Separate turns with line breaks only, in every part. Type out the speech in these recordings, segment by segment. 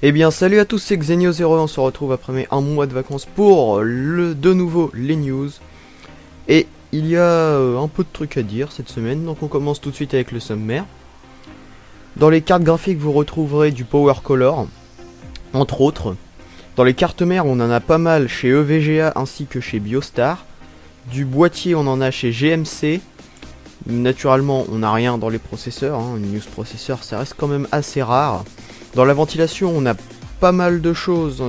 Eh bien salut à tous, c'est Xenio01, on se retrouve après un mois de vacances pour de nouveau les news. Et il y a un peu de trucs à dire cette semaine, donc on commence tout de suite avec le sommaire. Dans les cartes graphiques vous retrouverez du Power Color, entre autres. Dans les cartes mères on en a pas mal chez EVGA ainsi que chez Biostar. Du boîtier on en a chez GMC. Naturellement on n'a rien dans les processeurs, une news processeur ça reste quand même assez rare. Dans la ventilation, on a pas mal de choses.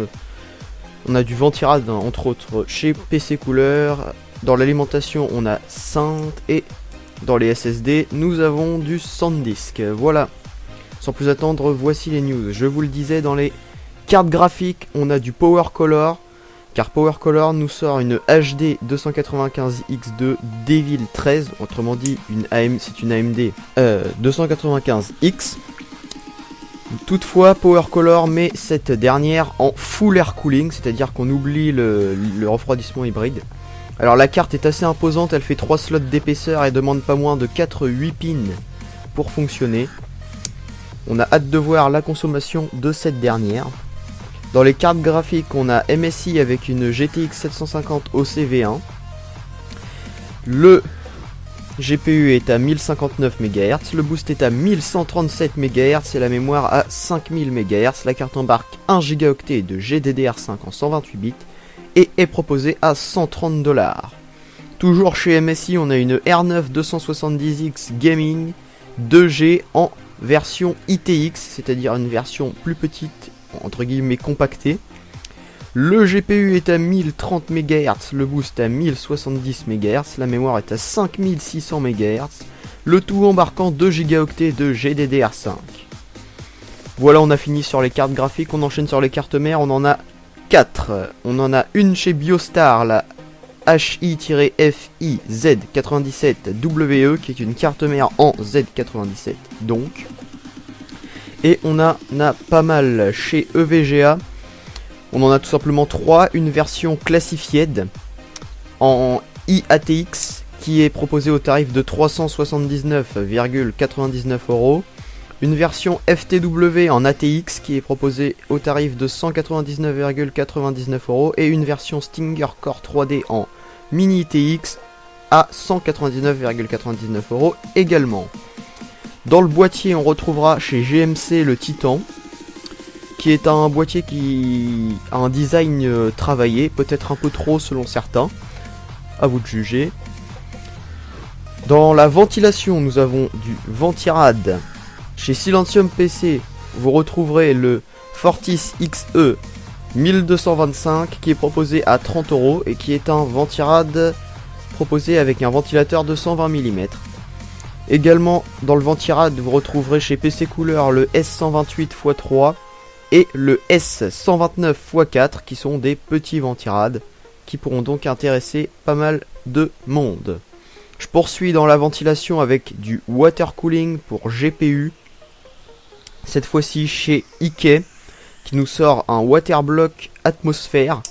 On a du Ventirad, entre autres, chez PC Couleur. Dans l'alimentation, on a Saint. Et dans les SSD, nous avons du SanDisk. Voilà. Sans plus attendre, voici les news. Je vous le disais, dans les cartes graphiques, on a du Power Color. Car Power Color nous sort une HD 295X2 Devil 13. Autrement dit, c'est une AMD 295X. Toutefois, Power Color met cette dernière en full air cooling, c'est-à-dire qu'on oublie le refroidissement hybride. Alors la carte est assez imposante, elle fait 3 slots d'épaisseur et demande pas moins de 4-8 pins pour fonctionner. On a hâte de voir la consommation de cette dernière. Dans les cartes graphiques, on a MSI avec une GTX 750 OCV1. Le GPU est à 1059 MHz, le boost est à 1137 MHz et la mémoire à 5000 MHz. La carte embarque 1 Go de GDDR5 en 128 bits et est proposée à 130$. Toujours chez MSI, on a une R9 270X Gaming 2G en version ITX, c'est-à-dire une version plus petite, entre guillemets compactée. Le GPU est à 1030 MHz, le boost à 1070 MHz, la mémoire est à 5600 MHz, le tout embarquant 2 Go de GDDR5. Voilà, on a fini sur les cartes graphiques, on enchaîne sur les cartes mères, on en a 4. On en a une chez Biostar, la HI-FI Z97WE, qui est une carte mère en Z97 donc. Et on en a pas mal chez EVGA. On en a tout simplement 3, une version classified en IATX qui est proposée au tarif de 379,99€, une version FTW en ATX qui est proposée au tarif de 199,99€ et une version Stinger Core 3D en Mini ITX à 199,99€ également. Dans le boîtier, on retrouvera chez GMC le Titan, qui est un boîtier qui a un design travaillé, peut-être un peu trop selon certains, à vous de juger. Dans la ventilation, nous avons du Ventirad. Chez Silentium PC, vous retrouverez le Fortis XE 1225 qui est proposé à 30€ et qui est un Ventirad proposé avec un ventilateur de 120 mm. Également, dans le Ventirad, vous retrouverez chez PC Couleur le S128x3 et le S129x4 qui sont des petits ventirades qui pourront donc intéresser pas mal de monde. Je poursuis dans la ventilation avec du water cooling pour GPU. Cette fois-ci chez Ike qui nous sort un Waterblock Atmosphère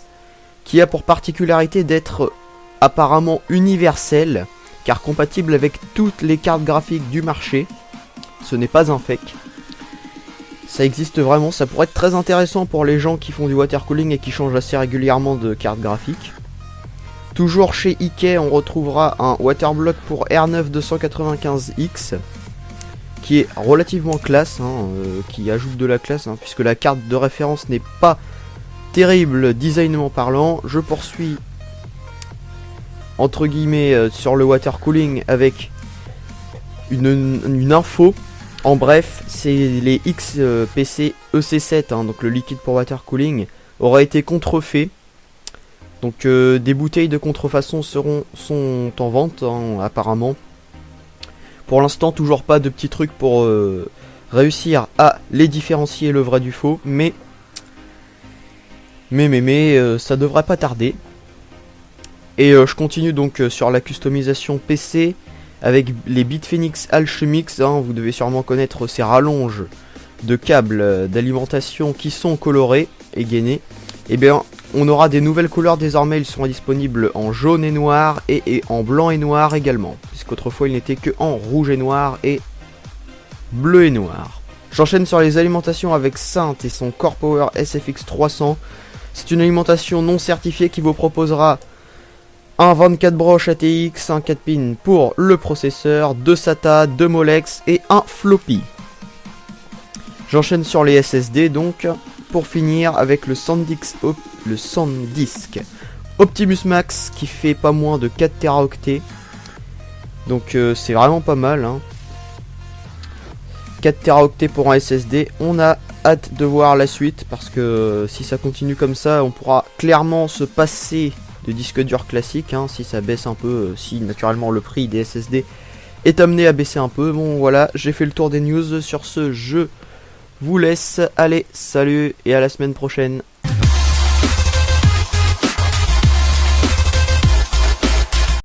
qui a pour particularité d'être apparemment universel car compatible avec toutes les cartes graphiques du marché. Ce n'est pas un fake. Ça existe vraiment, ça pourrait être très intéressant pour les gens qui font du water cooling et qui changent assez régulièrement de carte graphique. Toujours chez Ike, on retrouvera un Waterblock pour R9 295X qui est relativement classe, qui ajoute de la classe, puisque la carte de référence n'est pas terrible designement parlant. Je poursuis entre guillemets sur le water cooling avec une info. En bref, c'est les XPC EC7, donc le liquide pour water cooling, aura été contrefait. Donc des bouteilles de contrefaçon sont en vente apparemment. Pour l'instant, toujours pas de petits trucs pour réussir à les différencier le vrai du faux, mais ça devrait pas tarder. Et je continue donc sur la customisation PC avec les Bitfenix Alchemix, vous devez sûrement connaître ces rallonges de câbles d'alimentation qui sont colorés et gainés. Et bien on aura des nouvelles couleurs désormais, ils seront disponibles en jaune et noir et en blanc et noir également, puisqu'autrefois ils n'étaient que en rouge et noir et bleu et noir. J'enchaîne sur les alimentations avec Saint et son Core Power SFX 300. C'est une alimentation non certifiée qui vous proposera un 24 broches ATX, un 4 pins pour le processeur, 2 SATA, 2 Molex et un floppy. J'enchaîne sur les SSD donc, pour finir avec le SanDisk Optimus Max qui fait pas moins de 4 Teraoctets. Donc c'est vraiment pas mal, hein. 4 Teraoctets pour un SSD. On a hâte de voir la suite parce que si ça continue comme ça, on pourra clairement se passer de disque dur classique, hein, si ça baisse un peu, si naturellement le prix des SSD est amené à baisser un peu. Bon voilà, j'ai fait le tour des news. Sur ce, je vous laisse. Allez, salut et à la semaine prochaine.